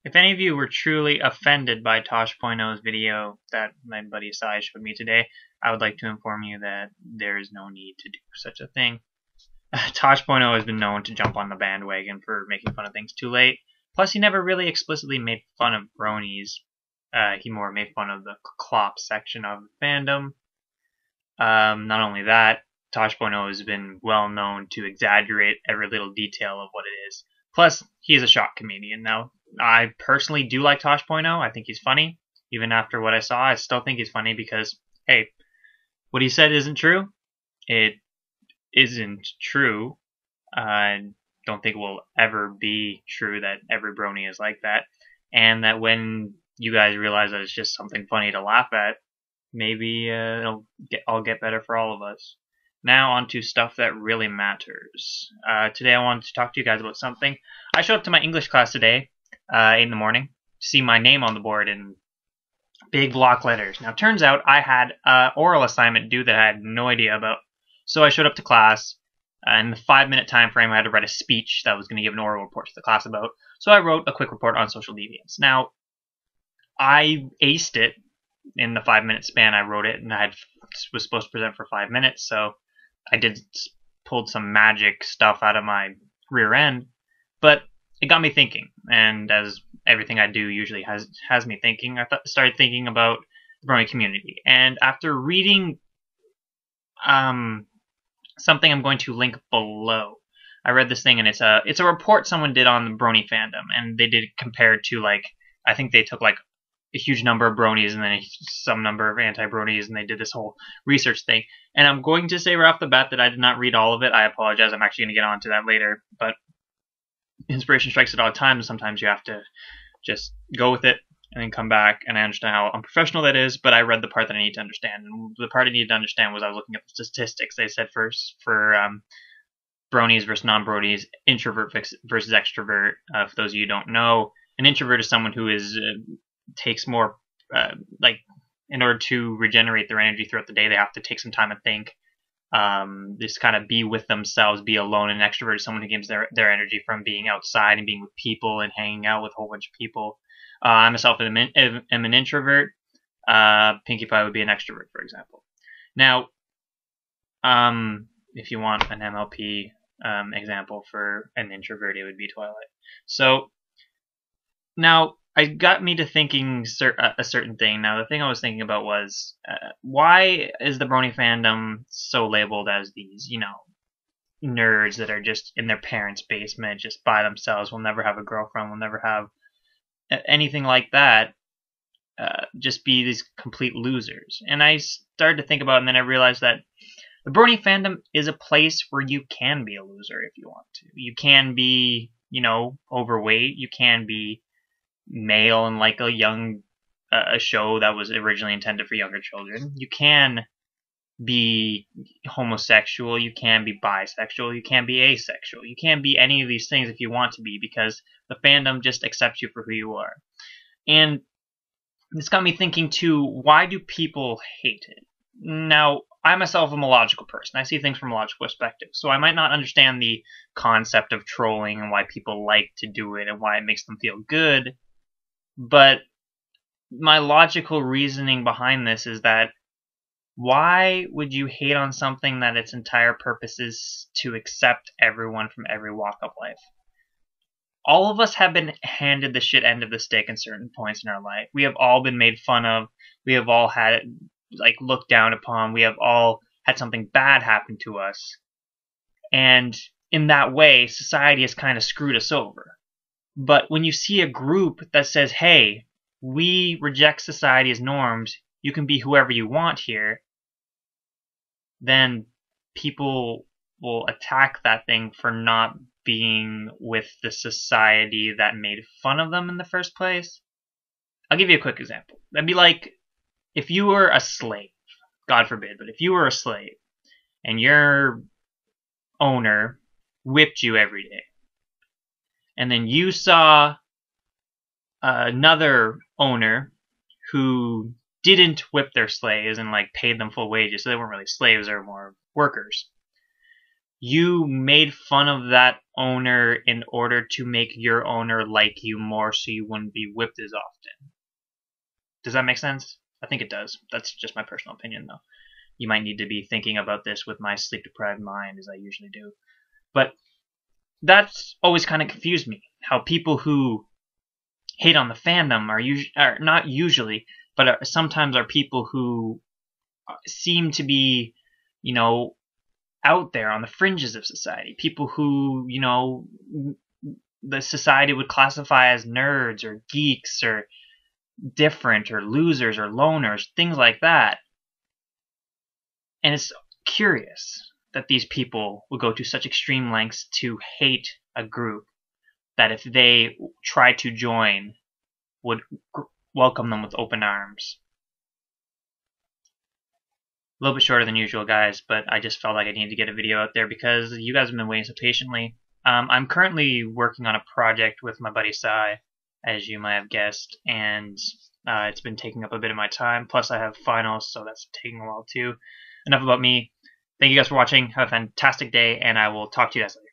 If any of you were truly offended by Tosh.0's video that my buddy Sai showed me today, I would like to inform you that there is no need to do such a thing. Tosh.0 has been known to jump on the bandwagon for making fun of things too late. Plus, he never really explicitly made fun of bronies. He more made fun of the clop section of the fandom. Not only that, Tosh.0 has been well known to exaggerate every little detail of what it is. Plus, he is a shock comedian. Now, I personally do like Tosh.0. I think he's funny. Even after what I saw, I still think he's funny because, hey, what he said isn't true. It isn't true. I don't think it will ever be true that every brony is like that. And that when you guys realize that it's just something funny to laugh at, maybe it'll all get better for all of us. Now on to stuff that really matters. Today I wanted to talk to you guys about something. I showed up to my English class today, 8 in the morning, to see my name on the board in big block letters. Now, turns out I had an oral assignment due that I had no idea about. So I showed up to class. In the 5-minute time frame, I had to write a speech that was going to give an oral report to the class about. So I wrote a quick report on social deviance. Now, I aced it in the 5-minute span I wrote it, and I was supposed to present for 5 minutes, so I pulled some magic stuff out of my rear end, but it got me thinking, and as everything I do usually has me thinking, I started thinking about the brony community, and after reading something I'm going to link below, I read this thing, and it's a report someone did on the brony fandom, and they did it compared to, like, I think they took like a huge number of bronies and then some number of anti-bronies, and they did this whole research thing. And I'm going to say right off the bat that I did not read all of it. I apologize. I'm actually going to get on to that later. But inspiration strikes at odd times. Sometimes you have to just go with it and then come back. And I understand how unprofessional that is, but I read the part that I need to understand. And the part I needed to understand was I was looking at the statistics. They said first for bronies versus non-bronies, introvert versus extrovert. For those of you who don't know, an introvert is someone who is takes more, like, in order to regenerate their energy throughout the day, they have to take some time and think, just kind of be with themselves, be alone. An extrovert is someone who gives their energy from being outside and being with people and hanging out with a whole bunch of people. I myself am an introvert. Pinkie Pie would be an extrovert, for example. Now, if you want an MLP example for an introvert, it would be Twilight. So, now, it got me to thinking a certain thing. Now, the thing I was thinking about was, why is the brony fandom so labeled as these, nerds that are just in their parents' basement, just by themselves, will never have a girlfriend, will never have anything like that, just be these complete losers. And I started to think about it, and then I realized that the brony fandom is a place where you can be a loser if you want to. You can be, overweight, you can be male and like a show that was originally intended for younger children. You can be homosexual, you can be bisexual, you can be asexual, you can be any of these things if you want to be, because the fandom just accepts you for who you are. And this got me thinking too, why do people hate it? Now, I myself am a logical person. I see things from a logical perspective. So I might not understand the concept of trolling and why people like to do it and why it makes them feel good. But my logical reasoning behind this is that why would you hate on something that its entire purpose is to accept everyone from every walk of life? All of us have been handed the shit end of the stick in certain points in our life. We have all been made fun of. We have all had it, like, looked down upon. We have all had something bad happen to us. And in that way, society has kind of screwed us over. But when you see a group that says, hey, we reject society's norms, you can be whoever you want here, then people will attack that thing for not being with the society that made fun of them in the first place. I'll give you a quick example. That'd be like if you were a slave, God forbid, but if you were a slave and your owner whipped you every day, and then you saw another owner who didn't whip their slaves and like paid them full wages, so they weren't really slaves, they were more workers. you made fun of that owner in order to make your owner like you more so you wouldn't be whipped as often. Does that make sense? I think it does. That's just my personal opinion, though. You might need to be thinking about this with my sleep-deprived mind, as I usually do. But that's always kind of confused me, how people who hate on the fandom are not usually, but sometimes are people who seem to be, you know, out there on the fringes of society. People who, you know, the society would classify as nerds or geeks or different or losers or loners, things like that. And it's curious that these people will go to such extreme lengths to hate a group that if they try to join would welcome them with open arms. A little bit shorter than usual, guys, but I just felt like I needed to get a video out there because you guys have been waiting so patiently. I'm currently working on a project with my buddy Sai, as you might have guessed, and it's been taking up a bit of my time. Plus, I have finals, so that's taking a while too. Enough about me. Thank you guys for watching. Have a fantastic day, and I will talk to you guys later.